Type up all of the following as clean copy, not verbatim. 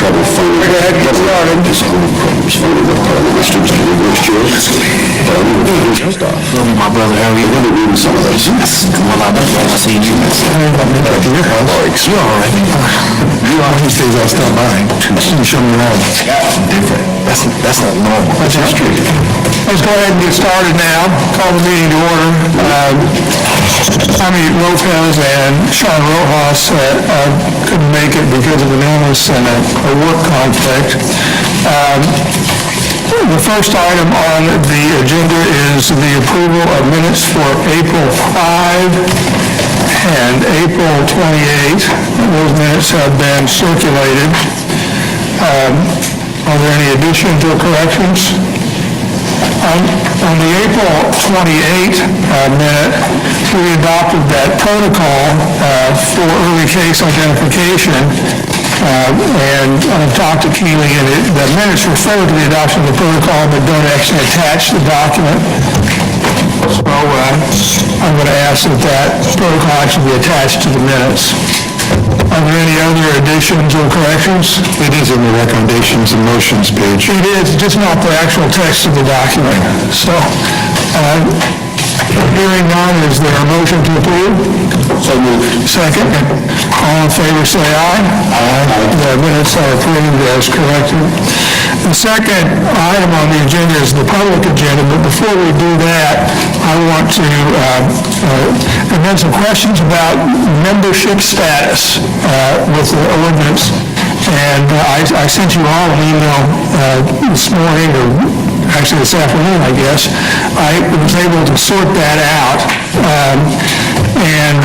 trouble finding. Go ahead, get started. Just a little problems finding what part of the students to do this year. But I'm going to finish stuff. My brother Harry, I'm going to read some of those. well, I've seen you. You're all right. You are these days I'll stop by. You show me around. Different. That's not normal. That's history. Let's go ahead and get started now. Call the meeting to order. Jaime Lopez and Sean Rojas couldn't make it because of an illness and a work conflict. The first item on the agenda is the approval of minutes for April 5 and April 28. Those minutes have been circulated. Are there any additions or corrections? On the April 28 minute, we adopted that protocol for early case identification, and I've talked to Keeley, and the minutes refer to the adoption of the protocol, but don't actually attach the document. So I'm going to ask that that protocol actually be attached to the minutes. Are there any other additions or corrections? It is in the recommendations and motions page. It is, just not the actual text of the document. So, hearing none, is there a motion to approve? So moved. Second. All in favor, say aye. Aye. The minutes are approved as corrected. The second item on the agenda is the public agenda, but before we do that, I want to amend some questions about membership status with the ordinance. And I sent you all an email this morning, or actually this afternoon, I guess. I was able to sort that out. And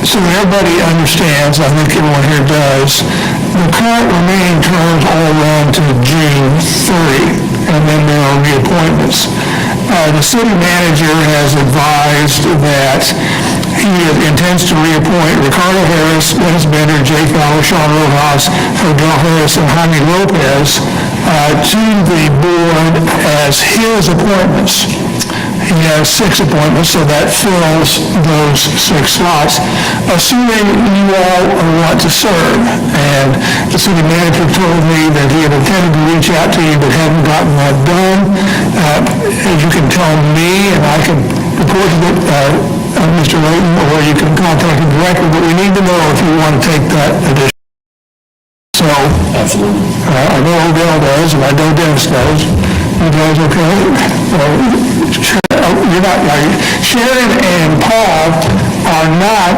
so everybody understands, I think everyone here does, the current remaining terms all run to June 30, and then there are reappointments. The city manager has advised that he intends to reappoint Ricardo Harris, Dennis Bender, Jay Fowler, Sean Rojas, Odell Harris, and Jaime Lopez to the board as his appointments. He has 6 appointments, so that fills those 6 slots, assuming you all want to serve. And the city manager told me that he had intended to reach out to you but hadn't gotten that done. As you can tell me, and I can report to Mr. Layton, or you can contact him directly, but we need to know if you want to take that addition. So, absolutely. I know Odell does, and I know Dennis does. You guys okay? You're not, Sharon and Paul are not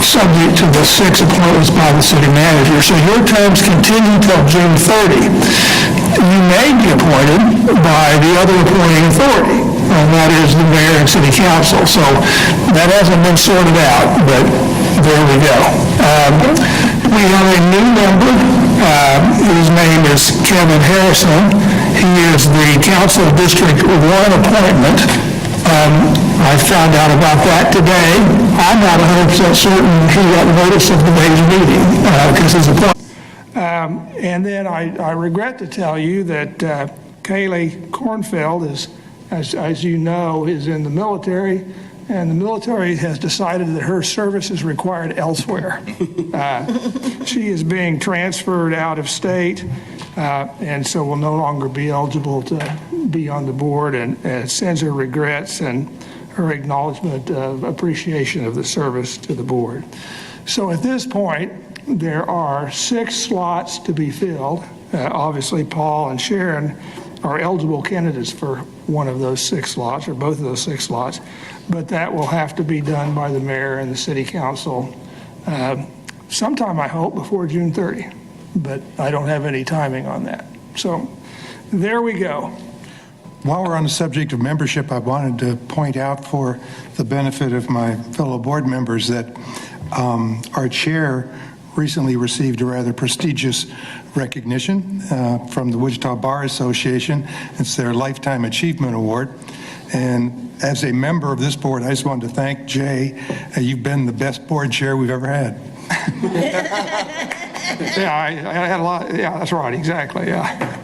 subject to the 6 appointments by the city manager, so your terms continue till June 30. You may be appointed by the other appointing authority, and that is the mayor and city council. So that hasn't been sorted out, but there we go. We have a new member. His name is Kevin Harrison. He is the Council District 1 appointment. I found out about that today. I'm not 100% certain he got notice of today's meeting because his appointment. And then I regret to tell you that Kaylee Kornfeld is, as you know, is in the military, and the military has decided that her service is required elsewhere. She is being transferred out of state, and so will no longer be eligible to be on the board, and sends her regrets and her acknowledgement of appreciation of the service to the board. So at this point, there are 6 slots to be filled. Obviously, Paul and Sharon are eligible candidates for one of those 6 slots, or both of those 6 slots, but that will have to be done by the mayor and the city council sometime, I hope, before June 30, but I don't have any timing on that. So there we go. While we're on the subject of membership, I wanted to point out for the benefit of my fellow board members that our chair recently received a rather prestigious recognition from the Wichita Bar Association. It's their Lifetime Achievement Award. And as a member of this board, I just wanted to thank Jay. You've been the best board chair we've ever had. Yeah, I had a lot. Yeah, that's right. Exactly. Yeah.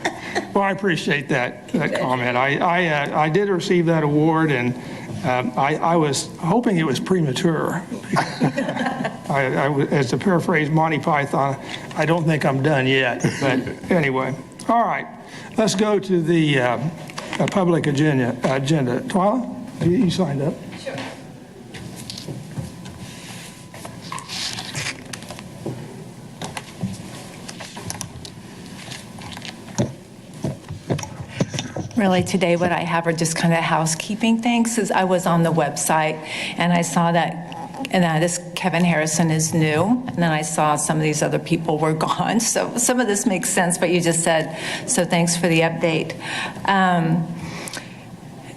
Well, I appreciate that comment. I did receive that award, and I was hoping it was premature. As to paraphrase Monty Python, I don't think I'm done yet. But anyway, all right. Let's go to the public agenda. Twyla, you signed up? Sure. Really, today what I have are just kind of housekeeping things, because I was on the website and I saw that, and this Kevin Harrison is new, and then I saw some of these other people were gone. So some of this makes sense, what you just said, so thanks for the update.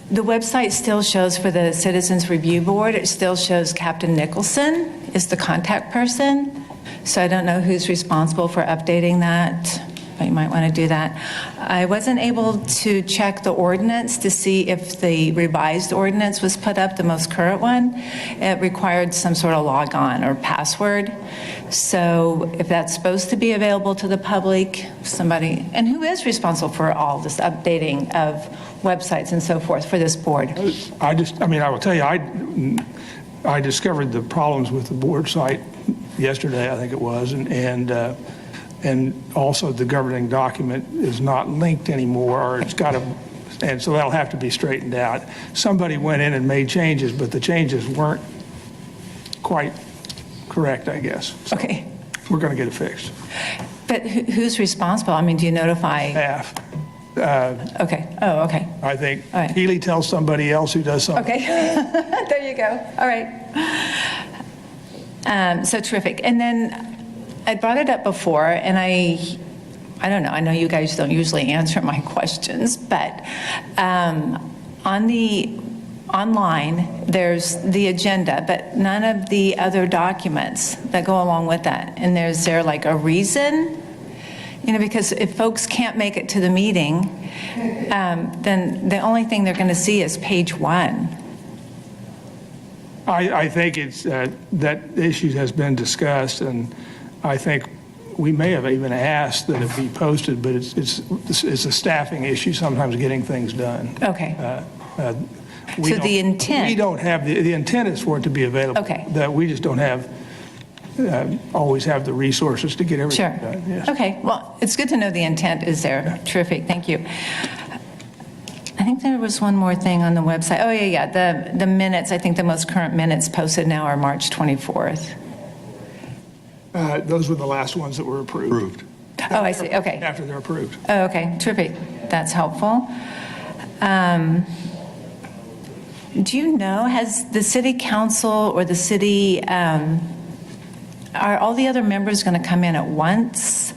The website still shows for the Citizens Review Board, it still shows Captain Nicholson is the contact person. So I don't know who's responsible for updating that, but you might want to do that. I wasn't able to check the ordinance to see if the revised ordinance was put up, the most current one. It required some sort of logon or password. So if that's supposed to be available to the public, somebody, and who is responsible for all this updating of websites and so forth for this board? I will tell you, I discovered the problems with the board site yesterday, I think it was, and also the governing document is not linked anymore, or it's got to, and so that'll have to be straightened out. Somebody went in and made changes, but the changes weren't quite correct, I guess. So Okay. we're going to get it fixed. But who's responsible? I mean, do you notify? Staff. Okay. Oh, okay. I think All right. Healy tells somebody else who does something. Okay. There you go. All right. So terrific. And then I brought it up before, and I don't know. I know you guys don't usually answer my questions, but online, there's the agenda, but none of the other documents that go along with that. And is there like a reason? You know, because if folks can't make it to the meeting, then the only thing they're going to see is page 1. I think it's that issue has been discussed, and I think we may have even asked that it be posted, but it's a staffing issue, sometimes getting things done. Okay. We So don't- the intent- We don't have, the intent is for it to be available. Okay. That we just don't have, always have the resources to get everything Sure. done. Yes. Okay, well, it's good to know the intent is there. Terrific, thank you. I think there was one more thing on the website. Oh, yeah, the minutes, I think the most current minutes posted now are March 24th. Those were the last ones that were approved. Oh, I see, okay. After they're approved. Oh, okay, terrific, that's helpful. Do you know, has the city council or the city, are all the other members going to come in at once?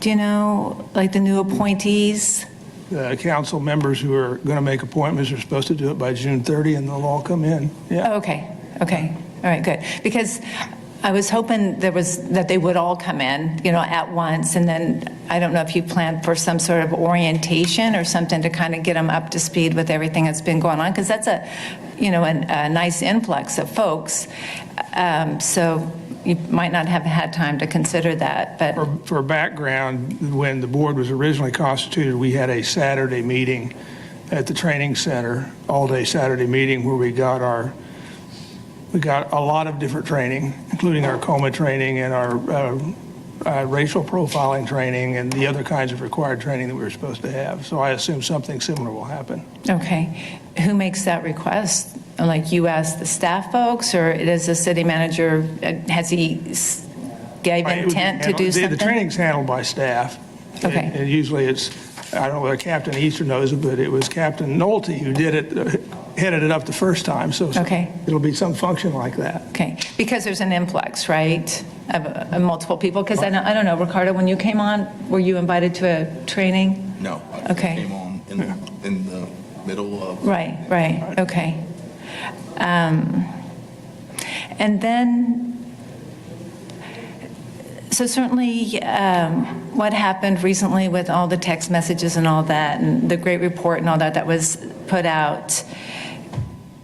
Do you know, like the new appointees? The council members who are going to make appointments are supposed to do it by June 30, and they'll all come in. Yeah. Oh, okay, all right, good. Because I was hoping that they would all come in, you know, at once, and then I don't know if you planned for some sort of orientation or something to kind of get them up to speed with everything that's been going on, because that's a nice influx of folks. So you might not have had time to consider that, but For background, when the board was originally constituted, we had a Saturday meeting at the training center, all-day Saturday meeting, where we got a lot of different training, including our COMA training and our racial profiling training and the other kinds of required training that we were supposed to have. So I assume something similar will happen. okay. Who makes that request? Like you ask the staff folks, or does the city manager, has he gave intent to do something? The training's handled by staff. Okay. And usually it's, I don't know whether Captain Easter knows it, but it was Captain Nolte who did it, headed it up the first time. So Okay. it'll be some function like that. Okay, because there's an influx, right, of multiple people? Because I don't know, Ricardo, when you came on, were you invited to a training? No. I Okay. came on in the middle of. Right, okay. And then, so certainly what happened recently with all the text messages and all that, and the great report and all that that was put out,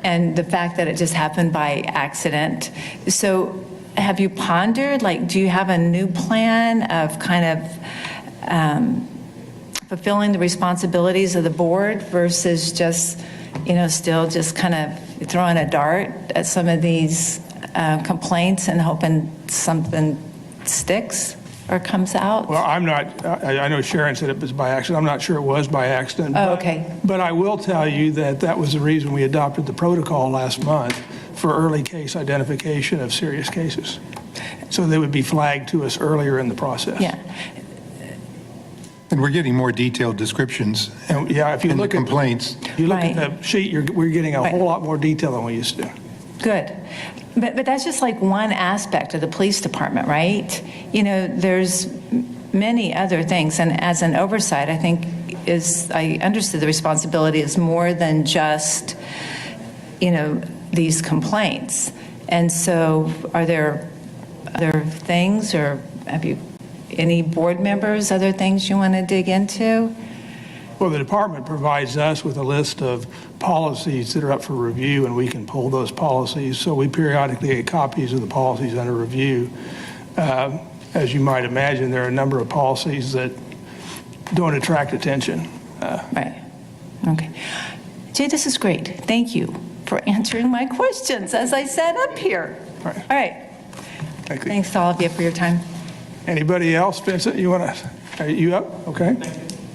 and the fact that it just happened by accident. So have you pondered, like, do you have a new plan of kind of fulfilling the responsibilities of the board versus just still just kind of throwing a dart at some of these complaints and hoping something sticks or comes out? Well, I'm not, I know Sharon said it was by accident. I'm not sure it was by accident. Oh, but- okay. But I will tell you that that was the reason we adopted the protocol last month for early case identification of serious cases. So they would be flagged to us earlier in the process. Yeah. And we're getting more detailed descriptions And yeah, if you in the look at complaints. If you look Right. at the sheet, we're getting a Right. whole lot more detail than we used to. Good. But that's just like one aspect of the police department, right? There's many other things, and as an oversight, I think I understood the responsibility is more than just, these complaints. And so are there other things, or have you, any board members, other things you want to dig into? Well, the department provides us with a list of policies that are up for review, and we can pull those policies. So we periodically get copies of the policies under review. As you might imagine, there are a number of policies that don't attract attention. Right. Okay. Jay, this is great. Thank you for answering my questions as I sat up here. Right. All right. Thank you. Thanks to all of you for your time. Anybody else? Vincent, are you up? Okay.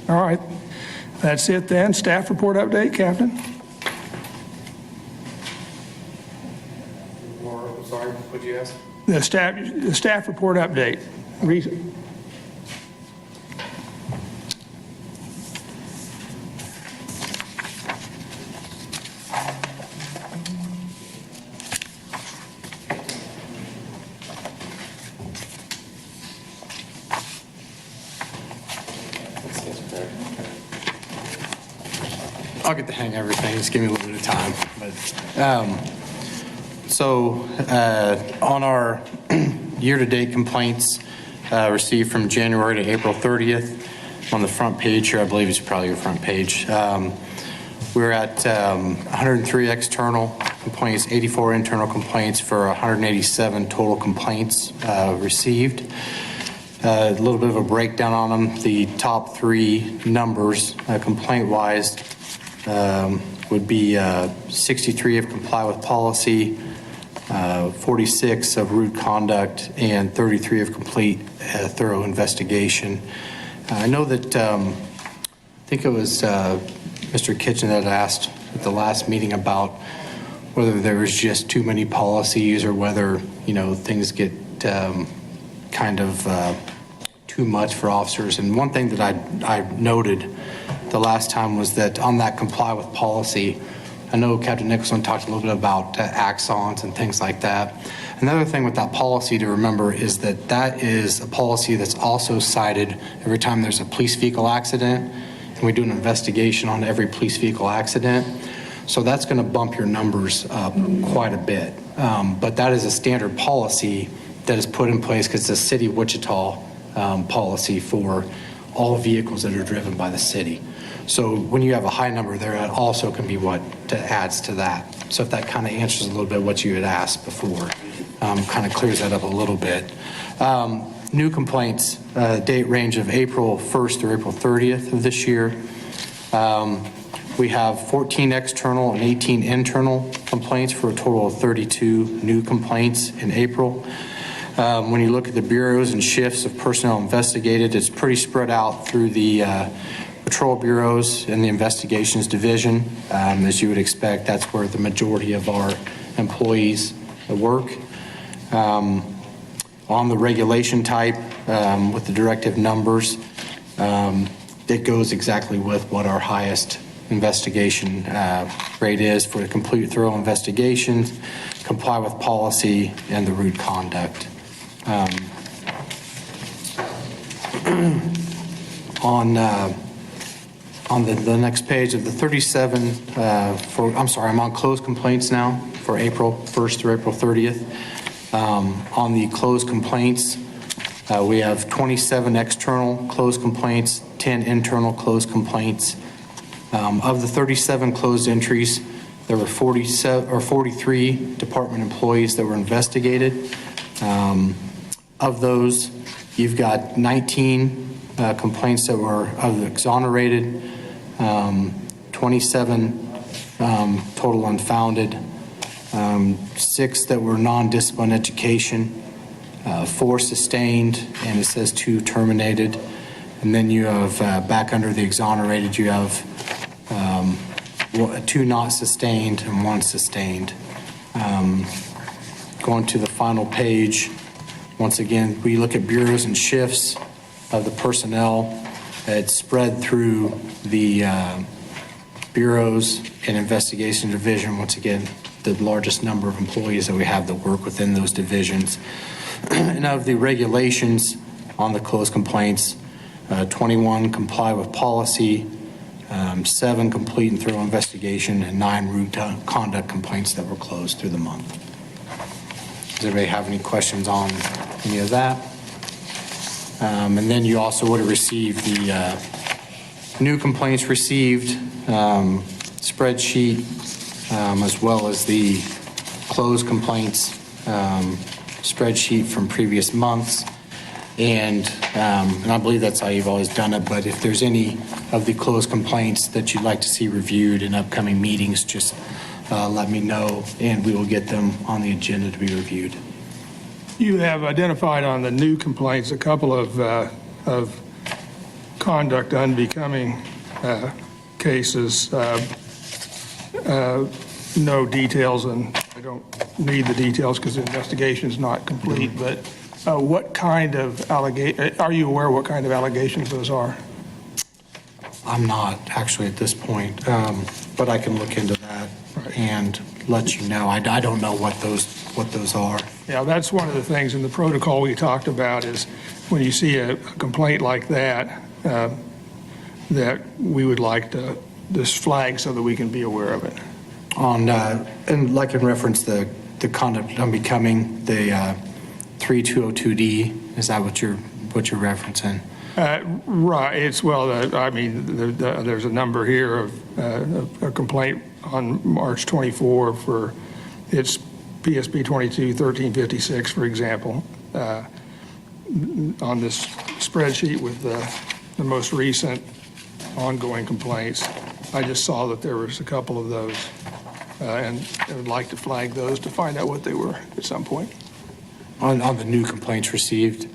All right. That's it then. Staff report update, Captain? I'm sorry, what'd you ask? The staff report update. Reason. I'll get the hang of everything, just give me a little bit of time. On our year-to-date complaints received from January to April 30th, on the front page here, I believe it's probably your front page, we're at 103 external complaints, 84 internal complaints for 187 total complaints received. A little bit of a breakdown on them. The top three numbers, complaint-wise, would be 63 of comply with policy, 46 of rude conduct, and 33 of complete thorough investigation. I know that, I think it was Mr. Kitchen that asked at the last meeting about whether there was just too many policies or whether, things get kind of too much for officers. And one thing that I noted the last time was that on that comply with policy, I know Captain Nicholson talked a little bit about axons and things like that. Another thing with that policy to remember is that that is a policy that's also cited every time there's a police vehicle accident, and we do an investigation on every police vehicle accident. So that's going to bump your numbers up quite a bit. But that is a standard policy that is put in place because it's a city of Wichita policy for all vehicles that are driven by the city. So when you have a high number there, it also can be what adds to that. So if that kind of answers a little bit what you had asked before, kind of clears that up a little bit. New complaints, date range of April 1st through April 30th of this year. We have 14 external and 18 internal complaints for a total of 32 new complaints in April. When you look at the bureaus and shifts of personnel investigated, it's pretty spread out through the patrol bureaus and the investigations division. As you would expect, that's where the majority of our employees work. On the regulation type, with the directive numbers, it goes exactly with what our highest investigation rate is for the complete thorough investigations, comply with policy, and the rude conduct. On the next page of the 37, I'm on closed complaints now for April 1st through April 30th. On the closed complaints, we have 27 external closed complaints, 10 internal closed complaints. Of the 37 closed entries, there were 43 department employees that were investigated. Of those, you've got 19 complaints that were exonerated, 27 total unfounded, 6 that were non-discipline education, 4 sustained, and it says 2 terminated. And then you have, back under the exonerated, you have 2 not sustained and 1 sustained. Going to the final page, once again, we look at bureaus and shifts of the personnel. It's spread through the bureaus and investigation division. Once again, the largest number of employees that we have that work within those divisions. And of the regulations on the closed complaints, 21 comply with policy, 7 complete and thorough investigation, and 9 routine conduct complaints that were closed through the month. Does anybody have any questions on any of that? And then you also would have received the new complaints received spreadsheet, as well as the closed complaints spreadsheet from previous months. And I believe that's how you've always done it, but if there's any of the closed complaints that you'd like to see reviewed in upcoming meetings, just let me know, and we will get them on the agenda to be reviewed. You have identified on the new complaints a couple of conduct unbecoming cases. No details, and I don't need the details because the investigation is not complete, but what kind of are you aware what kind of allegations those are? I'm not actually at this point, but I can look into that and let you know. I don't know what those are. Yeah, that's one of the things in the protocol we talked about is when you see a complaint like that, that we would like to just flag so that we can be aware of it. And like in reference the conduct unbecoming, the 3202D, is that what you're referencing? Right. It's, well, I mean, there's a number here of a complaint on March 24 for it's PSP 22-1356, for example, on this spreadsheet with the most recent ongoing complaints. I just saw that there was a couple of those, and I would like to flag those to find out what they were at some point. On the new complaints received?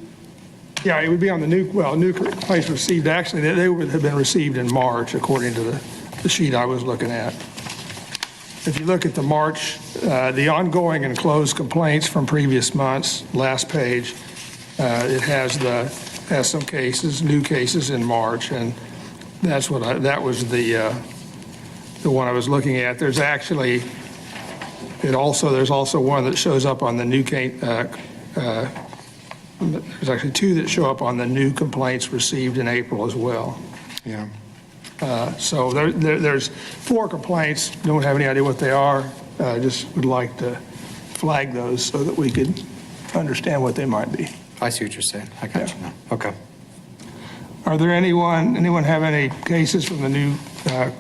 Yeah, it would be on the new complaints received. Actually, they would have been received in March, according to the sheet I was looking at. If you look at the March, the ongoing and closed complaints from previous months, last page, it has some cases, new cases in March, and that was the one I was looking at. There's actually, there's also one that shows up on the new case. There's actually 2 that show up on the new complaints received in April as well. Yeah. So there's 4 complaints. Don't have any idea what they are. Just would like to flag those so that we could understand what they might be. I see what you're saying. I got you now. Okay. Are there anyone have any cases from the new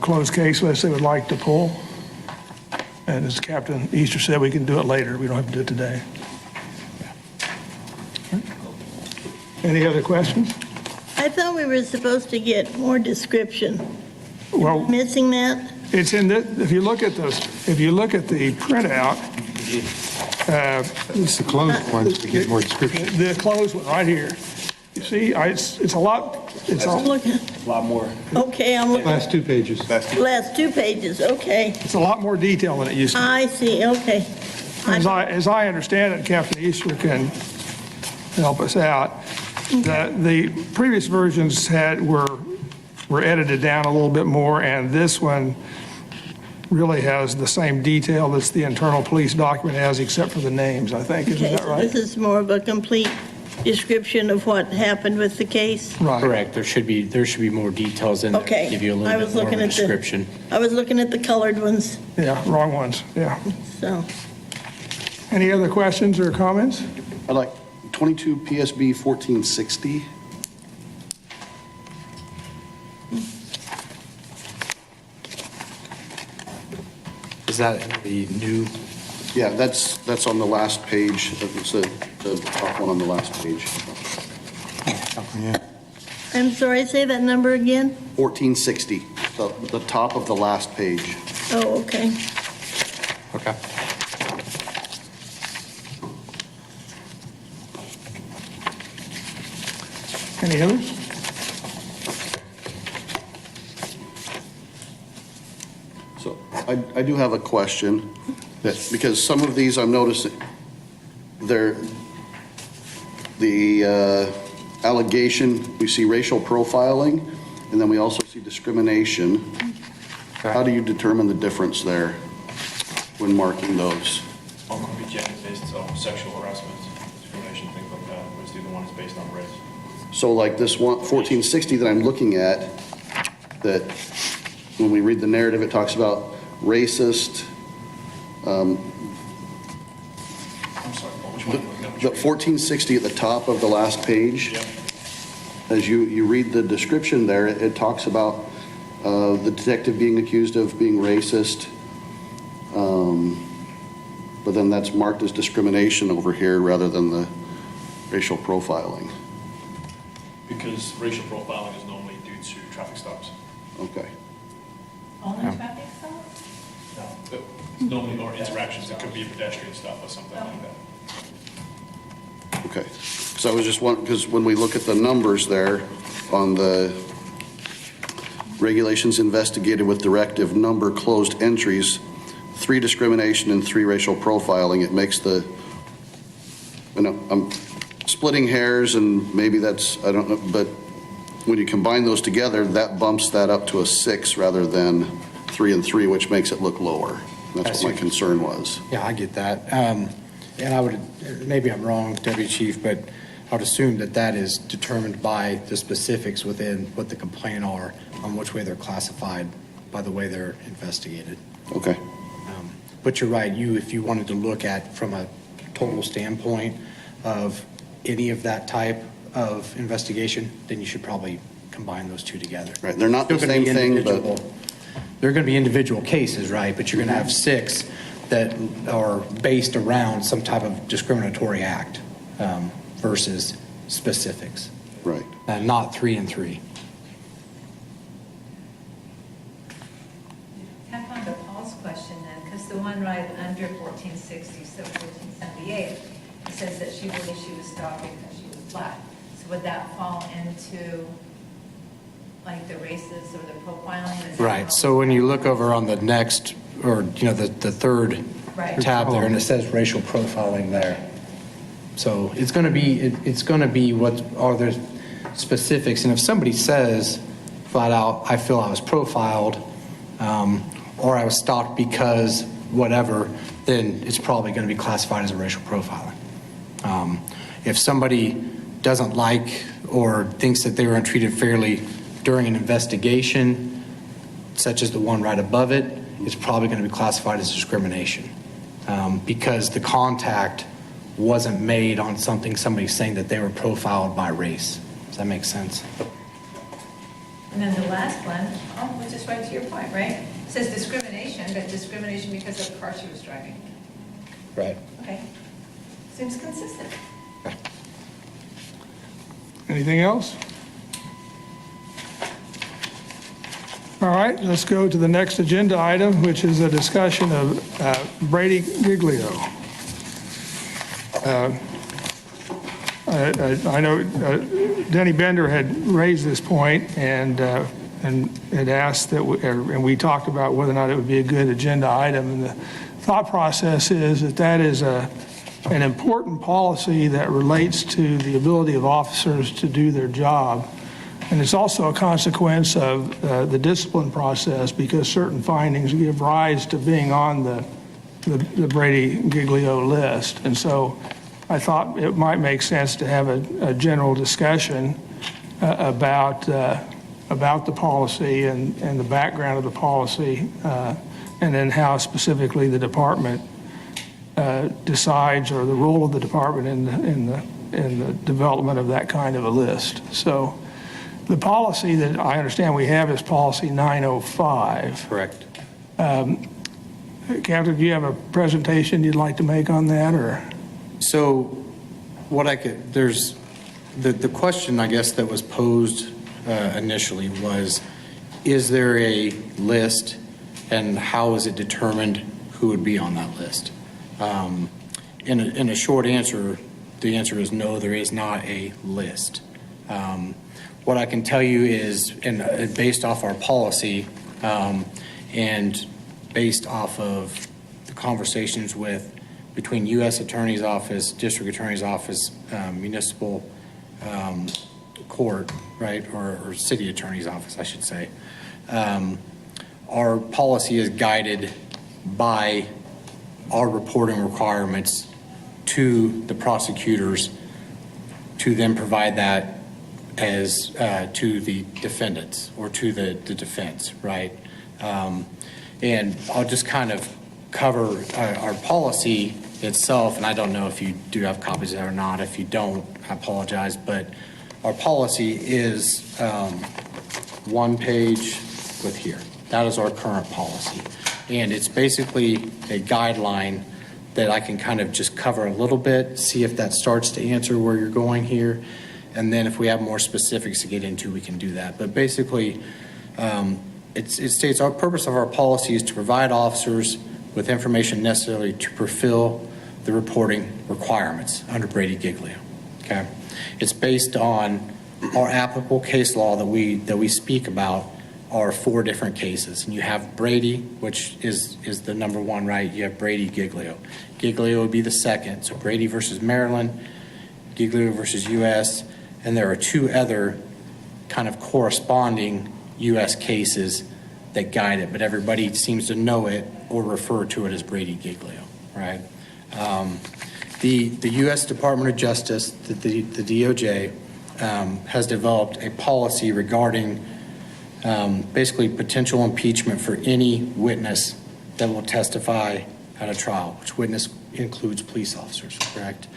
closed case list they would like to pull? And as Captain Easter said, we can do it later. We don't have to do it today. Any other questions? I thought we were supposed to get more description. Well, Missing that? it's in the, if you look at the printout, It's the closed ones to get more description. the closed one right here. You see, it's a lot, I'm looking. A lot more. Okay, I'm looking. Last 2 pages. Last 2 pages, okay. it's a lot more detail than it used to be. I see, okay. As I understand it, Captain Easter can help us out. The previous versions were edited down a little bit more, and this one really has the same detail that the internal police document has, except for the names, I think. Isn't Okay, that so right? this is more of a complete description of what happened with the case? Right. Correct. There should be more details in there to Okay. give you a I little was bit more of looking a at the- description. I was looking at the colored ones, Yeah, wrong ones, yeah. so. Any other questions or comments? I'd like 22 PSB 1460. Is that the new? Yeah, that's on the last page. It's the top one on the last page. I'm sorry, say that number again? 1460, the top of the last page. Oh, okay. Okay. Any others? So I do have a question, that, because some of these I'm noticing, they're, the allegation, we see racial profiling, and then we also see discrimination. How do you determine the difference there when marking those? One could be gender-based, so sexual harassment, discrimination, things like that, whereas the other one is based on race. So like this one, 1460 that I'm looking at, that when we read the narrative, it talks about racist, I'm sorry, Paul, which one are you looking at? the 1460 at the top of the last page. Yep. As you read the description there, it talks about the detective being accused of being racist, but then that's marked as discrimination over here rather than the racial profiling. Because racial profiling is normally due to traffic stops. Okay. Only traffic stops? No. Normally, or interactions, it could be a pedestrian stop or something like that. Okay. So I was just wondering, because when we look at the numbers there on the regulations investigated with directive number closed entries, 3 discrimination and 3 racial profiling, it makes the, you know, I'm splitting hairs and maybe that's, I don't know, but when you combine those together, that bumps that up to a 6 rather than 3 and 3, which makes it look lower. That's what my concern was. Yeah, I get that. And I would, maybe I'm wrong, Deputy Chief, but I would assume that that is determined by the specifics within what the complaint are, on which way they're classified, by the way they're investigated. Okay. But you're right, if you wanted to look at from a total standpoint of any of that type of investigation, then you should probably combine those two together. Right. They're not the They're gonna same be thing, individual- but They're going to be individual cases, right? But you're going to have 6 that are based around some type of discriminatory act versus specifics, right. not 3 and 3. Tack on to Paul's question then, because the one right under 1460, so 1478, it says that she believes she was stopped because she was black. So would that fall into like the races or the profiling? Is that Right. how- So when you look over on the next, or the third Right. tab there, and it says racial profiling there. So it's going to be what are the specifics, and if somebody says flat out, I feel I was profiled, or I was stalked because whatever, then it's probably going to be classified as a racial profiling. If somebody doesn't like or thinks that they were untreated fairly during an investigation, such as the one right above it, it's probably going to be classified as discrimination because the contact wasn't made on somebody saying that they were profiled by race. Does that make sense? And then the last one, which is right to your point, right? It says discrimination, but discrimination because of the car she was driving. Right. Okay. Seems consistent. Anything else? All right, let's go to the next agenda item, which is a discussion of Brady Giglio. I know Denny Bender had raised this point and had asked that, and we talked about whether or not it would be a good agenda item. And the thought process is that that is an important policy that relates to the ability of officers to do their job. And it's also a consequence of the discipline process because certain findings give rise to being on the Brady Giglio list. And so I thought it might make sense to have a general discussion about the policy and the background of the policy, and then how specifically the department decides, or the role of the department in the development of that kind of a list. So the policy that I understand we have is policy 905. Correct. Captain, do you have a presentation you'd like to make on that, or? So what there's the question, I guess, that was posed initially was, is there a list and how is it determined who would be on that list? In a short answer, the answer is no, there is not a list. What I can tell you is, based off our policy and based off of the conversations between U.S. Attorney's Office, District Attorney's Office, municipal court, right, or City Attorney's Office, I should say, our policy is guided by our reporting requirements to the prosecutors to then provide that as to the defendants or to the defense, right? And I'll just kind of cover our policy itself, and I don't know if you do have copies of it or not. If you don't, I apologize, but our policy is one page with here. That is our current policy. And it's basically a guideline that I can kind of just cover a little bit, see if that starts to answer where you're going here. And then if we have more specifics to get into, we can do that. But basically, it states our purpose of our policy is to provide officers with information necessary to fulfill the reporting requirements under Brady-Giglio. Okay, it's based on our applicable case law that we speak about are 4 different cases, and you have Brady, which is the number 1, right? You have Brady-Giglio. Giglio would be the second, so Brady versus Maryland, Giglio versus U.S., and there are 2 other kind of corresponding U.S. cases that guide it, but everybody seems to know it or refer to it as Brady-Giglio, right? The U.S. Department of Justice, the DOJ, has developed a policy regarding basically potential impeachment for any witness that will testify at a trial, which witness includes police officers, correct?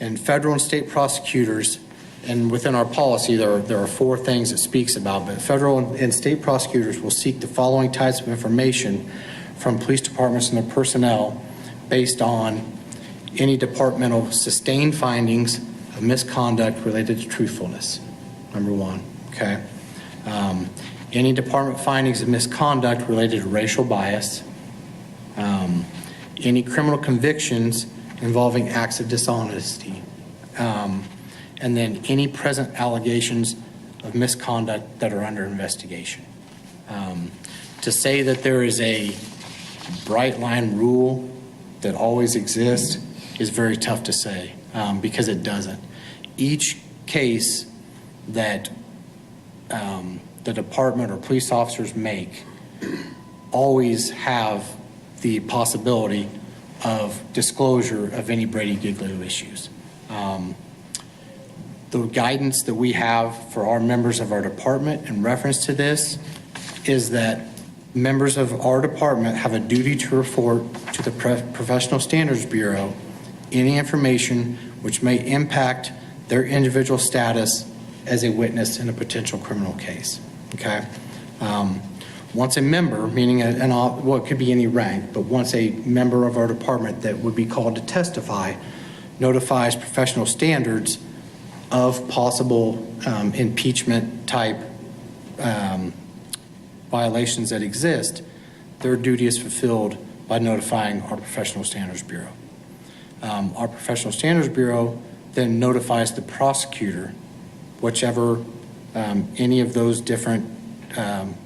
And federal and state prosecutors, and within our policy there are 4 things it speaks about, but federal and state prosecutors will seek the following types of information from police departments and their personnel based on any departmental sustained findings of misconduct related to truthfulness, number 1, okay? Any department findings of misconduct related to racial bias, any criminal convictions involving acts of dishonesty, and then any present allegations of misconduct that are under investigation. To say that there is a bright line rule that always exists is very tough to say, because it doesn't. Each case that the department or police officers make always have the possibility of disclosure of any Brady-Giglio issues. The guidance that we have for our members of our department in reference to this is that members of our department have a duty to report to the Professional Standards Bureau any information which may impact their individual status as a witness in a potential criminal case, okay? Once a member, meaning well, it could be any rank, but once a member of our department that would be called to testify notifies professional standards of possible impeachment type violations that exist, their duty is fulfilled by notifying our Professional Standards Bureau. Our Professional Standards Bureau then notifies the prosecutor, whichever any of those different,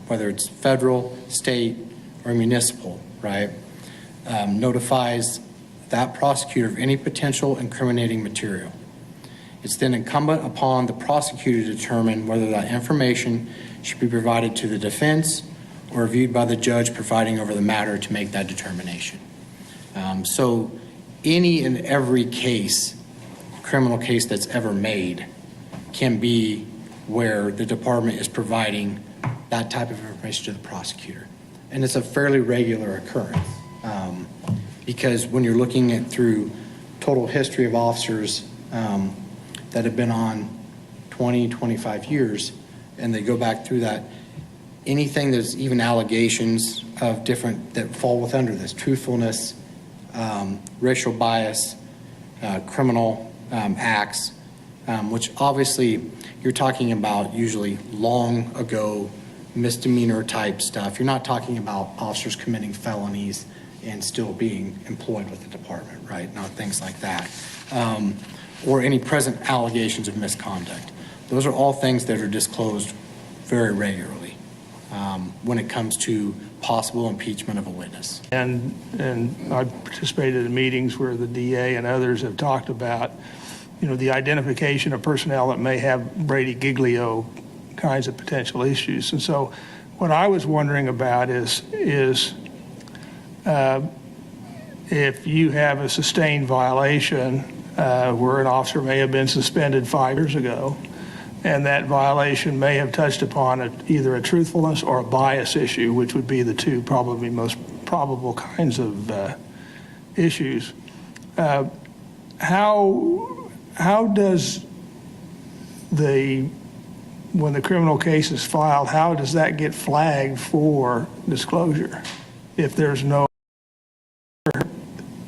whether it's federal, state, or municipal, right, notifies that prosecutor of any potential incriminating material. It's then incumbent upon the prosecutor to determine whether that information should be provided to the defense or reviewed by the judge presiding over the matter to make that determination. So any and every case, criminal case that's ever made, can be where the department is providing that type of information to the prosecutor. And it's a fairly regular occurrence, because when you're looking at through total history of officers that have been on 20, 25 years, and they go back through that, anything that's even allegations of different that fall within under this, truthfulness, racial bias, criminal acts, which obviously you're talking about usually long ago misdemeanor type stuff. You're not talking about officers committing felonies and still being employed with the department, right? Not things like that. Or any present allegations of misconduct. Those are all things that are disclosed very regularly when it comes to possible impeachment of a witness. And I've participated in meetings where the DA and others have talked about, the identification of personnel that may have Brady Giglio kinds of potential issues. And so what I was wondering about is if you have a sustained violation where an officer may have been suspended 5 years ago, and that violation may have touched upon either a truthfulness or a bias issue, which would be the two probably most probable kinds of issues. How does when the criminal case is filed, how does that get flagged for disclosure? If there's no,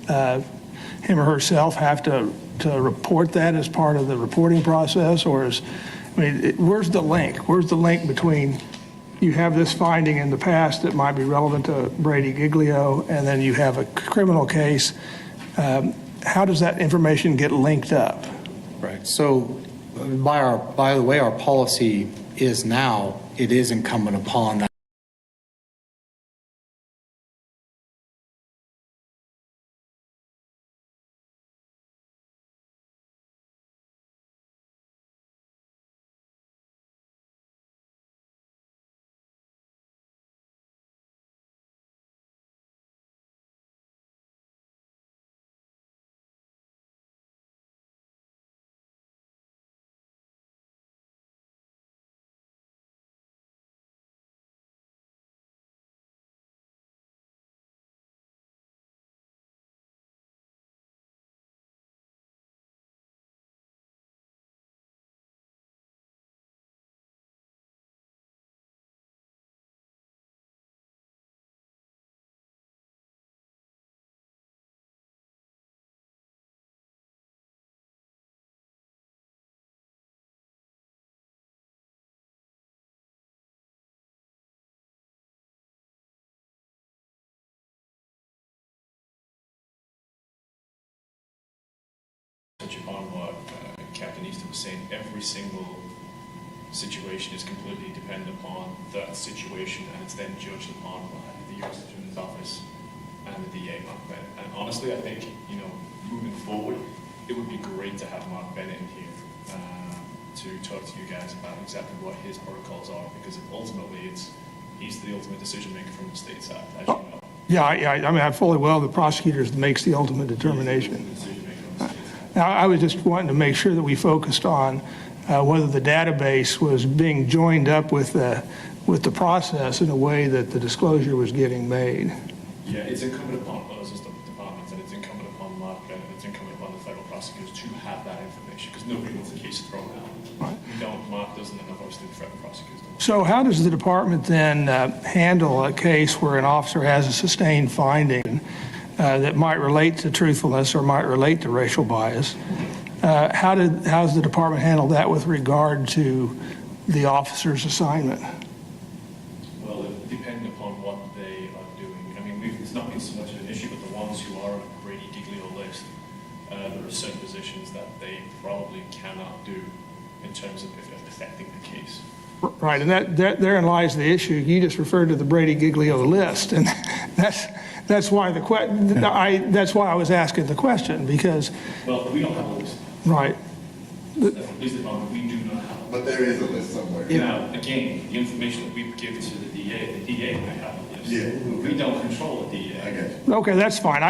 him or herself have to report that as part of the reporting process, or where's the link? Where's the link between you have this finding in the past that might be relevant to Brady Giglio, and then you have a criminal case? How does that information get linked up? Right. So by the way our policy is now, it is incumbent upon that touch upon what Captain Easton was saying. Every single situation is completely dependent upon that situation, and it's then judged upon by the U.S. Attorney's Office and the DA, Mark Bennett. And honestly, I think, moving forward, it would be great to have Mark Bennett in here to talk to you guys about exactly what his protocols are, because ultimately he's the ultimate decision maker from the state side, as you know. Yeah, I'm fully well the prosecutor makes the ultimate determination. Now, I was just wanting to make sure that we focused on whether the database was being joined up with the process in a way that the disclosure was getting made. Yeah, it's incumbent upon us as the department, and it's incumbent upon Mark Bennett, and it's incumbent upon the federal prosecutors to have that information, because nobody wants a case thrown out. Right. We don't, Mark doesn't, and obviously the federal prosecutors don't. So how does the department then handle a case where an officer has a sustained finding that might relate to truthfulness or might relate to racial bias? How does the department handle that with regard to the officer's assignment? Well, depending upon what they are doing. I mean, it's not been so much of an issue, but the ones who are on the Brady Giglio list, there are certain positions that they probably cannot do in terms of affecting the case. Right, and therein lies the issue. You just referred to the Brady Giglio list, and that's why that's why I was asking the question, because. Well, we don't have a list. Right. At the police department, we do not have a list. But there is a list somewhere. Now, again, the information that we give to the DA may have a list. Yeah. We don't control the DA. I get you. Okay, that's fine.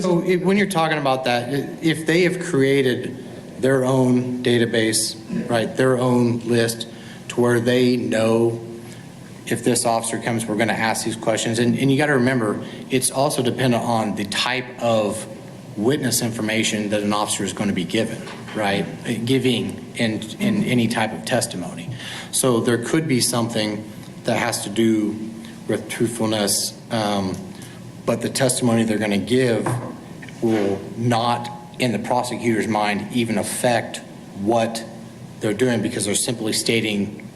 So when you're talking about that, if they have created their own database, right, their own list to where they know if this officer comes, we're going to ask these questions. And you got to remember, it's also dependent on the type of witness information that an officer is going to be given, right, giving in any type of testimony. So there could be something that has to do with truthfulness, but the testimony they're going to give will not, in the prosecutor's mind, even affect what they're doing, because they're simply stating,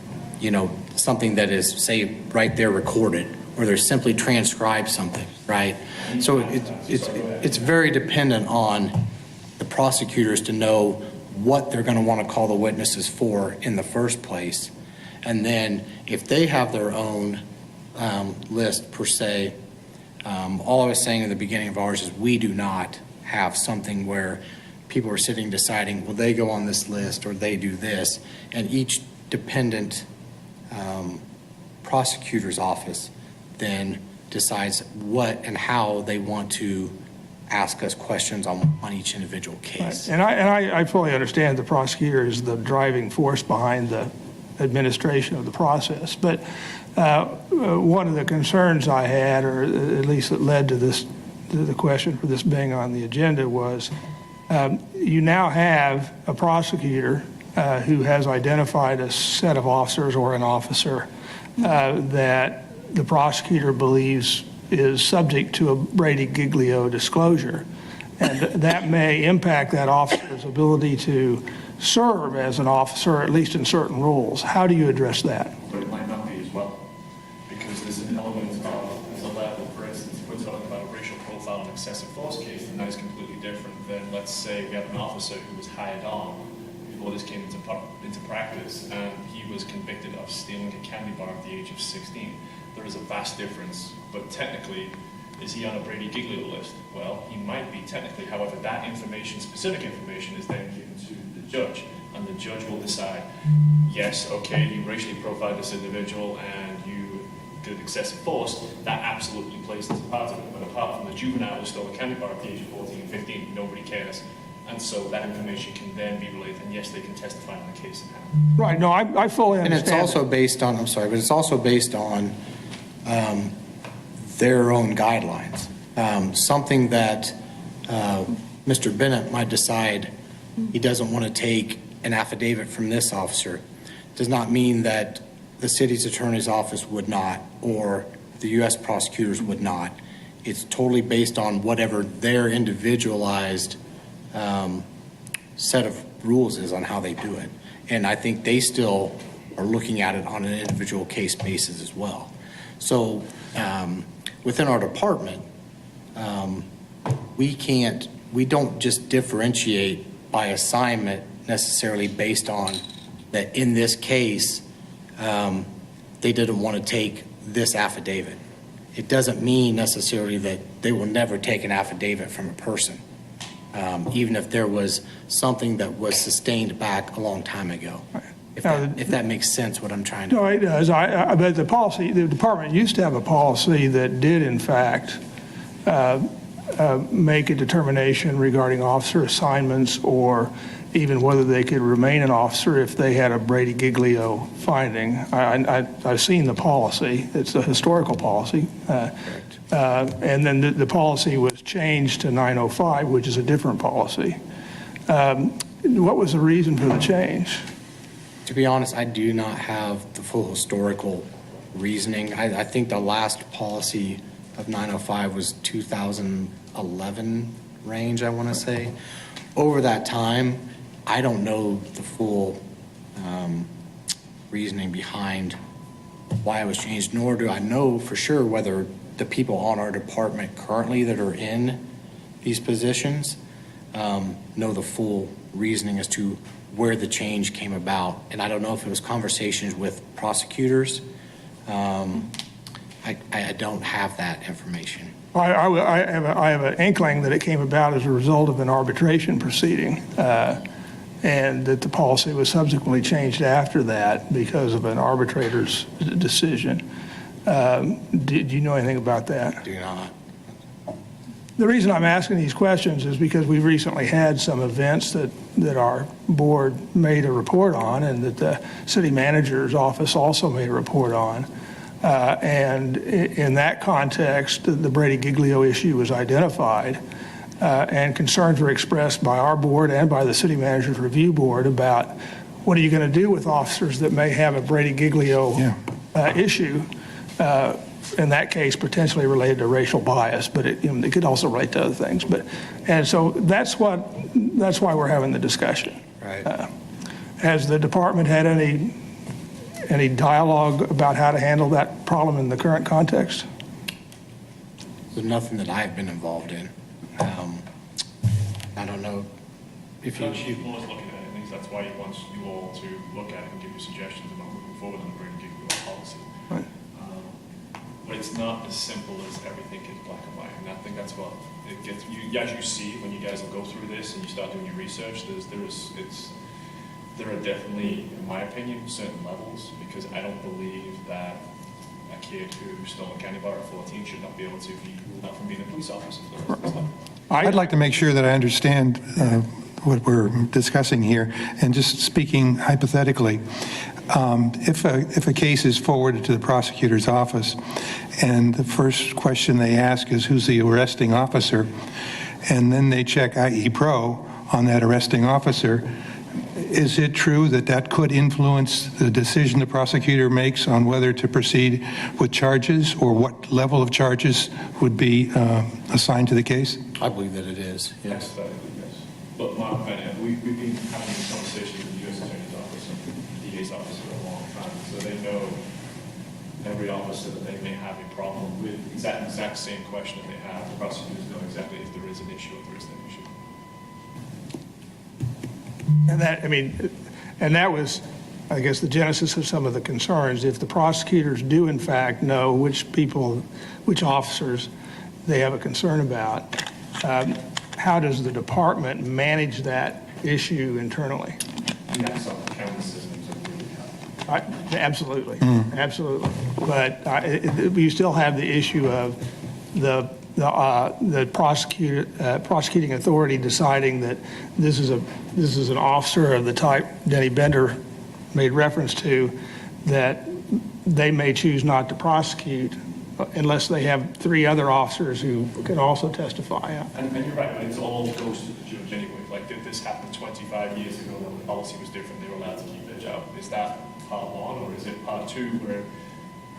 something that is, say, right there recorded, or they're simply transcribed something, right? So it's very dependent on the prosecutors to know what they're going to want to call the witnesses for in the first place. And then if they have their own list per se, all I was saying in the beginning of ours is we do not have something where people are sitting deciding, will they go on this list or they do this? And each dependent prosecutor's office then decides what and how they want to ask us questions on each individual case. And I fully understand the prosecutor is the driving force behind the administration of the process. But one of the concerns I had, or at least that led to the question for this being on the agenda, was you now have a prosecutor who has identified a set of officers or an officer that the prosecutor believes is subject to a Brady-Giglio disclosure. And that may impact that officer's ability to serve as an officer, at least in certain roles. How do you address that? But it might not be as well, because there's an element of, there's a level, for instance, we're talking about a racial profile and excessive force case, and that is completely different than, let's say, we have an officer who was hired on before this came into practice, and he was convicted of stealing a candy bar at the age of 16. There is a vast difference, but technically, is he on a Brady-Giglio list? Well, he might be technically. However, that information, specific information, is then given to the judge, and the judge will decide, yes, okay, you racially profiled this individual and you did excessive force. That absolutely plays into part of it. But apart from the juvenile who stole a candy bar at the age of 14 and 15, nobody cares. And so that information can then be relayed, and yes, they can testify on the case in hand. Right, no, I fully And understand. it's also based on, I'm sorry, but it's also based on their own guidelines. Something that Mr. Bennett might decide he doesn't want to take an affidavit from this officer does not mean that the city's attorney's office would not, or the U.S. prosecutors would not. It's totally based on whatever their individualized set of rules is on how they do it. And I think they still are looking at it on an individual case basis as well. So within our department, we don't just differentiate by assignment necessarily based on that in this case, they didn't want to take this affidavit. It doesn't mean necessarily that they will never take an affidavit from a person, even if there was something that was sustained back a long time ago. If that makes sense, what I'm trying to. No, it does. But the department used to have a policy that did, in fact, make a determination regarding officer assignments or even whether they could remain an officer if they had a Brady-Giglio finding. I've seen the policy. It's a historical policy. And then the policy was changed to 905, which is a different policy. What was the reason for the change? To be honest, I do not have the full historical reasoning. I think the last policy of 905 was 2011 range, I want to say. Over that time, I don't know the full reasoning behind why it was changed, nor do I know for sure whether the people on our department currently that are in these positions know the full reasoning as to where the change came about. And I don't know if it was conversations with prosecutors. I don't have that information. I have an inkling that it came about as a result of an arbitration proceeding, and that the policy was subsequently changed after that because of an arbitrator's decision. Do you know anything about that? Do not. The reason I'm asking these questions is because we've recently had some events that our board made a report on and that the city manager's office also made a report on. And in that context, the Brady-Giglio issue was identified, and concerns were expressed by our board and by the city manager's review board about what are you going to do with officers that may have a Brady-Giglio issue, in that case potentially related to racial bias, but it could also relate to other things. And so that's why we're having the discussion. Right. Has the department had any any dialogue about how to handle that problem in the current context? There's nothing that I've been involved in. I don't know if The chief was looking at it, and that's why he wants you all to look at it and give you suggestions about moving forward on the Brady Giglio policy. Right. But it's not as simple as everything is black and white, and I think that's what it gets. As you see, when you guys will go through this and you start doing your research, there are definitely, in my opinion, certain levels, because I don't believe that a kid who stole a candy bar at 14 should not be able to be ruled out from being a police officer for the rest of his life. I'd like to make sure that I understand what we're discussing here, and just speaking hypothetically, if a case is forwarded to the prosecutor's office, and the first question they ask is who's the arresting officer, and then they check IE Pro on that arresting officer, is it true that that could influence the decision the prosecutor makes on whether to proceed with charges, or what level of charges would be assigned to the case? I believe that it is, yes. Yes. But Mark, we've been having this conversation with the U.S. Attorney's Office and the DA's office for a long time, so they know every officer that they may have a problem with exact same question that they have. The prosecutors know exactly if there is an issue or if there isn't an issue. And that was, I guess, the genesis of some of the concerns. If the prosecutors do in fact know which officers they have a concern about, how does the department manage that issue internally? And that's something the county systems are really tough. Absolutely, absolutely. But you still have the issue of the prosecuting authority deciding that this is an officer of the type Denny Bender made reference to, that they may choose not to prosecute unless they have 3 other officers who can also testify. And you're right, but it all goes to the judge anyway. Like, if this happened 25 years ago, when the policy was different, they were allowed to keep their job. Is that part 1, or is it part 2, where,